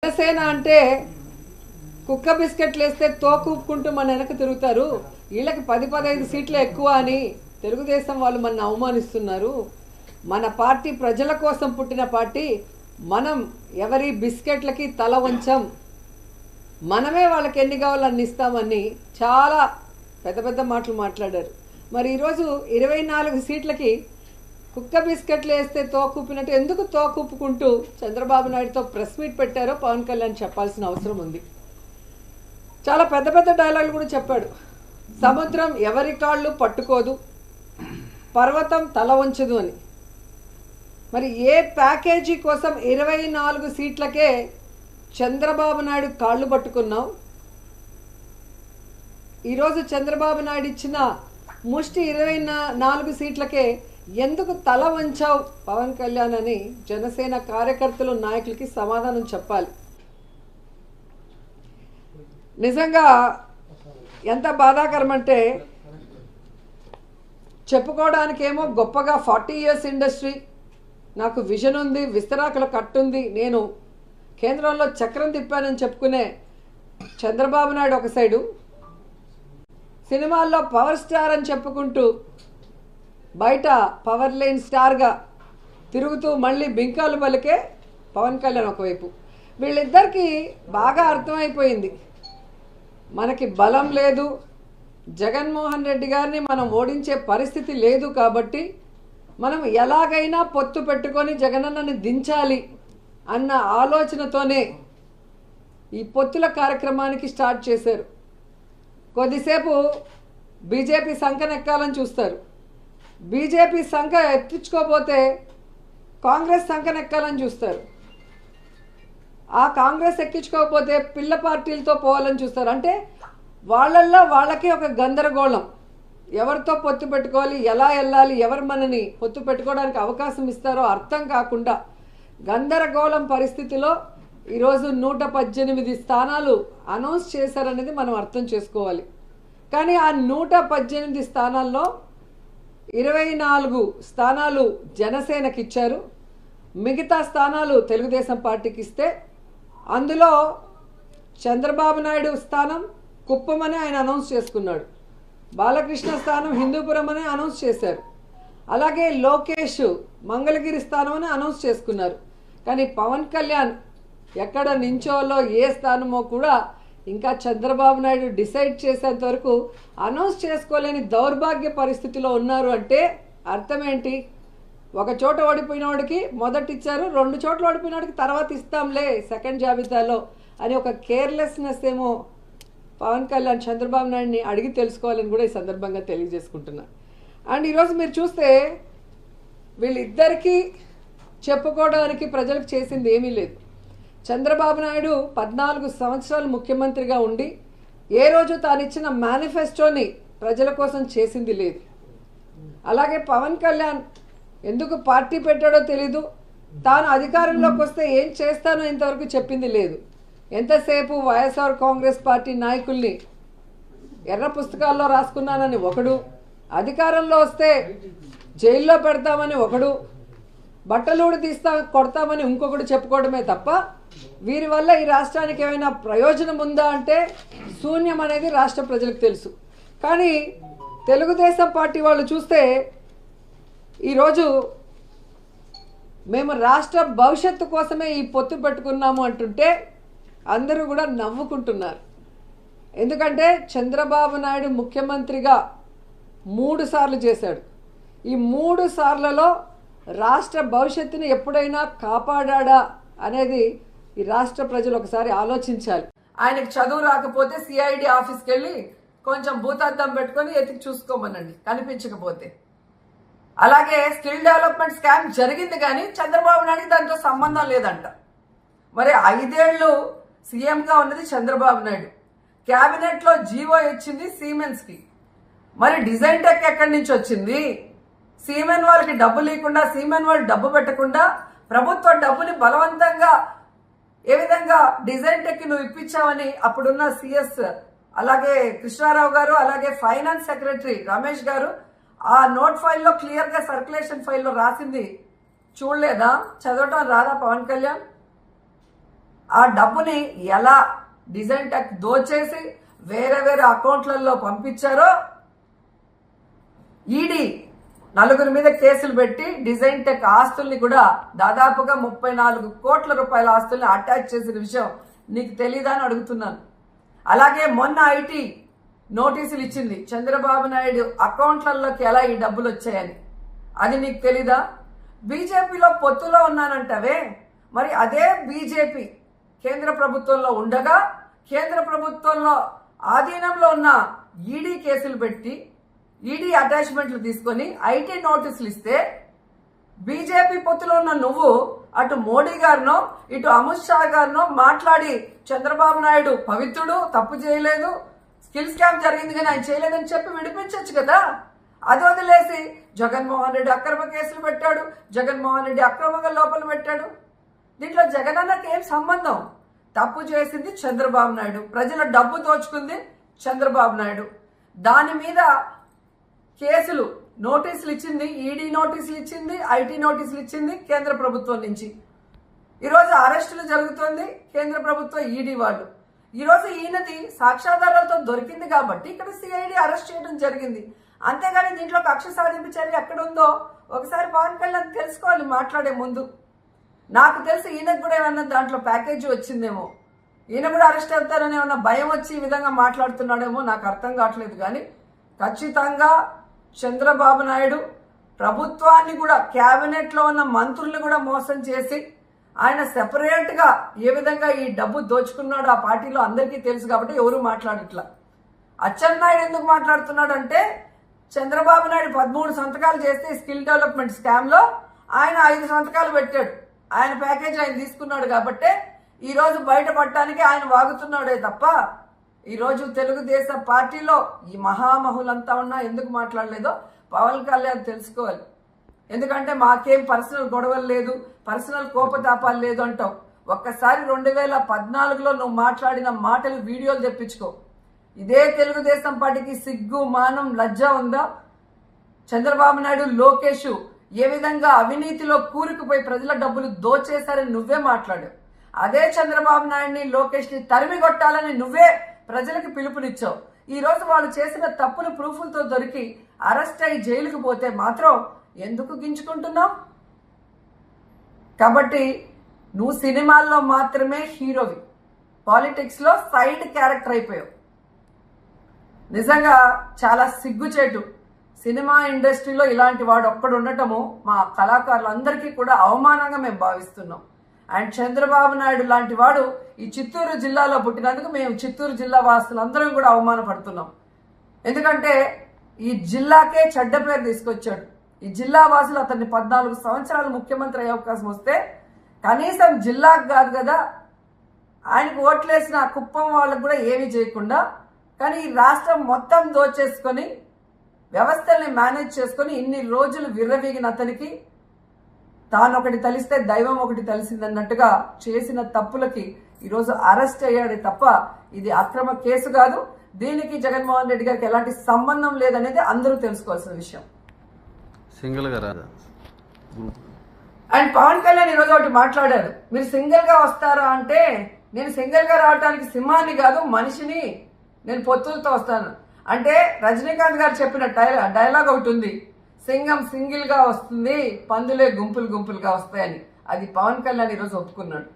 జనసేన అంటే కుక్క బిస్కెట్లు వేస్తే తోకూపుకుంటూ మన వెనక తిరుగుతారు. వీళ్ళకి 10-15 సీట్లు ఎక్కువ అని తెలుగుదేశం వాళ్ళు మన అవమానిస్తున్నారు. మన పార్టీ ప్రజల కోసం పుట్టిన పార్టీ. మనం ఎవరి బిస్కెట్లకి తల వంచం. మనమే వాళ్ళకి ఎన్ని కావాలో అన్ని ఇస్తామని చాలా పెద్ద పెద్ద మాటలు మాట్లాడారు. మరి ఈరోజు 24 సీట్లకి కుక్క బిస్కెట్లు వేస్తే తోకూపినట్టు ఎందుకు తోకూపుకుంటూ చంద్రబాబు నాయుడుతో ప్రెస్ మీట్ పెట్టారో పవన్ కళ్యాణ్ చెప్పాల్సిన అవసరం ఉంది. చాలా పెద్ద పెద్ద డైలాగులు కూడా చెప్పాడు. సముద్రం ఎవరి కాళ్ళు పట్టుకోదు, పర్వతం తల వంచదు అని. మరి ఏ ప్యాకేజీ కోసం 24 సీట్లకే చంద్రబాబు నాయుడు కాళ్ళు పట్టుకున్నావు? ఈరోజు చంద్రబాబు నాయుడు ఇచ్చిన ముష్టి 24 సీట్లకే ఎందుకు తల వంచావు పవన్ కళ్యాణ్ అని జనసేన కార్యకర్తలు నాయకులకి సమాధానం చెప్పాలి. నిజంగా ఎంత బాధాకరం అంటే, చెప్పుకోవడానికేమో గొప్పగా 40 ఇయర్స్ ఇండస్ట్రీ, నాకు విజన్ ఉంది, విస్తరాకుల కట్టుంది, నేను కేంద్రంలో చక్రం తిప్పానని చెప్పుకునే చంద్రబాబు నాయుడు ఒక సైడు, సినిమాల్లో పవర్ స్టార్ అని చెప్పుకుంటూ బయట పవర్ లైన్ స్టార్గా తిరుగుతూ మళ్ళీ బింకాలు పలికే పవన్ కళ్యాణ్ ఒకవైపు. వీళ్ళిద్దరికీ బాగా అర్థమైపోయింది, మనకి బలం లేదు, జగన్మోహన్ రెడ్డి గారిని మనం ఓడించే పరిస్థితి లేదు, కాబట్టి మనం ఎలాగైనా పొత్తు పెట్టుకొని జగనన్నని దించాలి అన్న ఆలోచనతోనే ఈ పొత్తుల కార్యక్రమానికి స్టార్ట్ చేశారు. కొద్దిసేపు బీజేపీ సంకనెక్కాలని చూస్తారు, బీజేపీ సంఖ ఎత్తించుకోపోతే కాంగ్రెస్ సంకనెక్కాలని చూస్తారు, ఆ కాంగ్రెస్ ఎక్కించుకోకపోతే పిల్ల పార్టీలతో పోవాలని చూస్తారు. అంటే వాళ్ళల్లో వాళ్ళకి ఒక గందరగోళం, ఎవరితో పొత్తు పెట్టుకోవాలి, ఎలా వెళ్ళాలి, ఎవరు మనని పొత్తు పెట్టుకోవడానికి అవకాశం ఇస్తారో అర్థం కాకుండా గందరగోళం పరిస్థితిలో ఈరోజు 118 స్థానాలు అనౌన్స్ చేశారనేది మనం అర్థం చేసుకోవాలి. కానీ ఆ 118 స్థానాల్లో 24 స్థానాలు జనసేనకి ఇచ్చారు, మిగతా స్థానాలు తెలుగుదేశం పార్టీకి ఇస్తే అందులో చంద్రబాబు నాయుడు స్థానం కుప్పం అని ఆయన అనౌన్స్ చేసుకున్నాడు, బాలకృష్ణ స్థానం హిందూపురం అని అనౌన్స్ చేశారు, అలాగే లోకేష్ మంగళగిరి స్థానం అని అనౌన్స్ చేసుకున్నారు. కానీ పవన్ కళ్యాణ్ ఎక్కడ నించోలో ఏ స్థానమో కూడా ఇంకా చంద్రబాబు నాయుడు డిసైడ్ చేసేంత వరకు అనౌన్స్ చేసుకోలేని దౌర్భాగ్య పరిస్థితిలో ఉన్నారు. అంటే అర్థం ఏంటి? ఒక చోట ఓడిపోయిన వాడికి మొదట ఇచ్చారు, 2 చోట్ల ఓడిపోయిన వాడికి తర్వాత ఇస్తాంలే సెకండ్ జాబితాలో అని ఒక కేర్లెస్నెస్ ఏమో పవన్ కళ్యాణ్ చంద్రబాబు నాయుడిని అడిగి తెలుసుకోవాలని కూడా ఈ సందర్భంగా తెలియజేసుకుంటున్నా. అండ్ ఈరోజు మీరు చూస్తే వీళ్ళిద్దరికీ చెప్పుకోవడానికి ప్రజలకు చేసింది ఏమీ లేదు. చంద్రబాబు నాయుడు 14 సంవత్సరాలు ముఖ్యమంత్రిగా ఉండి ఏ రోజు తాను ఇచ్చిన మేనిఫెస్టోని ప్రజల కోసం చేసింది లేదు. అలాగే పవన్ కళ్యాణ్ ఎందుకు పార్టీ పెట్టాడో తెలీదు, తాను అధికారంలోకి వస్తే ఏం చేస్తానో ఇంతవరకు చెప్పింది లేదు. ఎంతసేపు వైఎస్ఆర్ కాంగ్రెస్ పార్టీ నాయకుల్ని ఎర్ర పుస్తకాల్లో రాసుకున్నానని ఒకడు, అధికారంలో వస్తే జైల్లో పెడతామని ఒకడు, బట్టలూడు కొడతామని ఇంకొకడు చెప్పుకోవడమే తప్ప వీరి వల్ల ఈ రాష్ట్రానికి ఏమైనా ప్రయోజనం ఉందా అంటే శూన్యం అనేది రాష్ట్ర ప్రజలకు తెలుసు. కానీ తెలుగుదేశం పార్టీ వాళ్ళు చూస్తే ఈరోజు మేము రాష్ట్ర భవిష్యత్తు కోసమే ఈ పొత్తు పెట్టుకున్నాము అంటుంటే అందరూ కూడా నవ్వుకుంటున్నారు. ఎందుకంటే చంద్రబాబు నాయుడు ముఖ్యమంత్రిగా 3 సార్లు చేశాడు. ఈ 3 సార్లలో రాష్ట్ర భవిష్యత్తుని ఎప్పుడైనా కాపాడా అనేది ఈ రాష్ట్ర ప్రజలు ఒకసారి ఆలోచించాలి. ఆయనకు చదువు రాకపోతే సిఐడి ఆఫీస్కి వెళ్ళి కొంచెం భూతార్థం పెట్టుకొని ఎతికి చూసుకోమనండి కనిపించకపోతే. అలాగే స్కిల్ డెవలప్మెంట్ స్కామ్ జరిగింది కానీ చంద్రబాబు నాయుడికి దాంతో సంబంధం లేదంట. మరి 5 ఏళ్ళు సీఎంగా ఉన్నది చంద్రబాబు నాయుడు, క్యాబినెట్లో జీవో ఇచ్చింది సిమెన్స్కి. మరి డిజైన్ టెక్ ఎక్కడి నుంచి వచ్చింది? సీమెన్ వాళ్ళకి డబ్బు లేకుండా, సీమెన్ వాళ్ళు డబ్బు పెట్టకుండా ప్రభుత్వ డబ్బుని బలవంతంగా ఏ విధంగా డిజైన్ టెక్ నువ్వు ఇప్పించావని అప్పుడున్న సిఎస్ అలాగే కృష్ణారావు గారు, అలాగే ఫైనాన్స్ సెక్రటరీ రమేష్ గారు ఆ నోట్ ఫైల్లో క్లియర్గా సర్క్యులేషన్ ఫైల్లో రాసింది చూడలేదా? చదవటం రాదా పవన్ కళ్యాణ్? ఆ డబ్బుని ఎలా డిజైన్ టెక్ దోచేసి వేరే వేరే అకౌంట్లలో పంపించారో ఈడీ 4 మీద కేసులు పెట్టి డిజైన్ టెక్ ఆస్తుల్ని కూడా దాదాపుగా 34 కోట్ల రూపాయల ఆస్తుల్ని అటాచ్ చేసిన విషయం నీకు తెలీదా అని అడుగుతున్నాను. అలాగే మొన్న ఐటీ నోటీసులు ఇచ్చింది చంద్రబాబు నాయుడు అకౌంట్లలోకి ఎలా ఈ డబ్బులు వచ్చాయని, అది నీకు తెలీదా? బీజేపీలో పొత్తులో ఉన్నానంటవే, మరి అదే బీజేపీ కేంద్ర ప్రభుత్వంలో ఉండగా కేంద్ర ప్రభుత్వంలో ఆధీనంలో ఉన్న ఈడీ కేసులు పెట్టి ఈడీ అటాచ్మెంట్లు తీసుకొని ఐటీ నోటీసులు ఇస్తే బీజేపీ పొత్తులో ఉన్న నువ్వు అటు మోడీ గారినో ఇటు అమిత్ షా గారినో మాట్లాడి చంద్రబాబు నాయుడు పవిత్రుడు, తప్పు చేయలేదు, స్కిల్ స్కామ్ జరిగింది కానీ ఆయన చేయలేదని చెప్పి విడిపించవచ్చు కదా. అది వదిలేసి జగన్మోహన్ రెడ్డి అక్రమ కేసులు పెట్టాడు, జగన్మోహన్ రెడ్డి అక్రమంగా లోపల పెట్టాడు. దీంట్లో జగనన్నకి ఏం సంబంధం? తప్పు చేసింది చంద్రబాబు నాయుడు, ప్రజల డబ్బు దోచుకుంది చంద్రబాబు నాయుడు. దాని మీద కేసులు నోటీసులు ఇచ్చింది ఈడీ, నోటీసులు ఇచ్చింది ఐటీ, నోటీసులు ఇచ్చింది కేంద్ర ప్రభుత్వం నుంచి. ఈరోజు అరెస్టులు జరుగుతుంది కేంద్ర ప్రభుత్వం ఈడీ వాళ్ళు. ఈరోజు ఈయనది సాక్ష్యాధారాలతో దొరికింది కాబట్టి ఇక్కడ సిఐడి అరెస్ట్ చేయడం జరిగింది. అంతేగాని దీంట్లో కక్ష సాధింపు చర్య ఎక్కడ ఉందో ఒకసారి పవన్ కళ్యాణ్ తెలుసుకోవాలి మాట్లాడే ముందు. నాకు తెలిసి ఈయనకు కూడా ఏమన్నా దాంట్లో ప్యాకేజీ వచ్చిందేమో, ఈయన కూడా అరెస్ట్ అవుతారని ఏమన్నా భయం వచ్చి ఈ విధంగా మాట్లాడుతున్నాడేమో నాకు అర్థం కావట్లేదు. కానీ ఖచ్చితంగా చంద్రబాబు నాయుడు ప్రభుత్వాన్ని కూడా క్యాబినెట్లో ఉన్న మంత్రుల్ని కూడా మోసం చేసి ఆయన సెపరేట్గా ఏ విధంగా ఈ డబ్బు దోచుకున్నాడు ఆ పార్టీలో అందరికీ తెలుసు కాబట్టి ఎవరు మాట్లాడట్లా. అచ్చెన్నాయుడు ఎందుకు మాట్లాడుతున్నాడు అంటే చంద్రబాబు నాయుడు 13 సంతకాలు చేస్తే స్కిల్ డెవలప్మెంట్ స్కామ్లో ఆయన 5 సంతకాలు పెట్టాడు, ఆయన ప్యాకేజ్ ఆయన తీసుకున్నాడు కాబట్టి ఈరోజు బయటపడటానికి ఆయన వాగుతున్నాడే తప్ప ఈరోజు తెలుగుదేశం పార్టీలో ఈ మహామహులంతా ఉన్నా ఎందుకు మాట్లాడలేదో పవన్ కళ్యాణ్ తెలుసుకోవాలి. ఎందుకంటే మాకేం పర్సనల్ గొడవలు లేదు, పర్సనల్ కోపతాపాలు లేదు అంటావు. ఒక్కసారి 2014లో నువ్వు మాట్లాడిన మాటలు వీడియోలు తెప్పించుకో. ఇదే తెలుగుదేశం పార్టీకి సిగ్గు, మానం, లజ్జ ఉందా? చంద్రబాబు నాయుడు, లోకేష్ ఏ విధంగా అవినీతిలో కూరుకుపోయి ప్రజల డబ్బులు దోచేశారని నువ్వే మాట్లాడు. అదే చంద్రబాబు నాయుడిని, లోకేష్ని తరిమి కొట్టాలని నువ్వే ప్రజలకు పిలుపునిచ్చావు. ఈ రోజు వాళ్ళు చేసిన తప్పులు ప్రూఫ్లతో దొరికి అరెస్ట్ అయ్యి జైలుకు పోతే మాత్రం ఎందుకు గింజుకుంటున్నావు? కాబట్టి నువ్వు సినిమాల్లో మాత్రమే హీరోవి, పాలిటిక్స్లో సైడ్ క్యారెక్టర్ అయిపోయావు. నిజంగా చాలా సిగ్గుచేటు. సినిమా ఇండస్ట్రీలో ఇలాంటి వాడు ఒక్కడు ఉండటము మా కళాకారులందరికీ కూడా అవమానంగా మేము భావిస్తున్నాం. అండ్ చంద్రబాబు నాయుడు లాంటి వాడు ఈ చిత్తూరు జిల్లాలో పుట్టినందుకు మేము చిత్తూరు జిల్లా వాసులందరం కూడా అవమానపడుతున్నాం. ఎందుకంటే ఈ జిల్లాకే చెడ్డ పేరు తీసుకొచ్చాడు. ఈ జిల్లా వాసులు అతన్ని 14 సంవత్సరాలు ముఖ్యమంత్రి అయ్యే అవకాశం వస్తే కనీసం జిల్లాకు కాదు కదా, ఆయనకు ఓట్లేసిన కుప్పం వాళ్ళకు కూడా ఏమీ చేయకుండా, కానీ ఈ రాష్ట్రం మొత్తం దోచేసుకొని వ్యవస్థల్ని మేనేజ్ చేసుకొని ఇన్ని రోజులు విర్రవీగిన అతనికి తాను ఒకటి తలిస్తే దైవం ఒకటి తెలిసిందన్నట్టుగా చేసిన తప్పులకి ఈరోజు అరెస్ట్ అయ్యాడే తప్ప ఇది అక్రమ కేసు కాదు. దీనికి జగన్మోహన్ రెడ్డి గారికి ఎలాంటి సంబంధం లేదనేది అందరూ తెలుసుకోవాల్సిన విషయం. సింగిల్ గా అండ్ పవన్ కళ్యాణ్ ఈరోజు ఒకటి మాట్లాడారు, మీరు సింగిల్ గా వస్తారా అంటే నేను సింగిల్ గా రావడానికి సింహాన్ని కాదు మనిషిని, నేను పొత్తులతో వస్తాను అంటే రజనీకాంత్ గారు చెప్పిన డైలాగ్ ఒకటి ఉంది, సింగం సింగిల్ గా వస్తుంది, పందులే గుంపులు గుంపులుగా వస్తాయని. అది పవన్ కళ్యాణ్ ఈరోజు ఒప్పుకున్నాడు.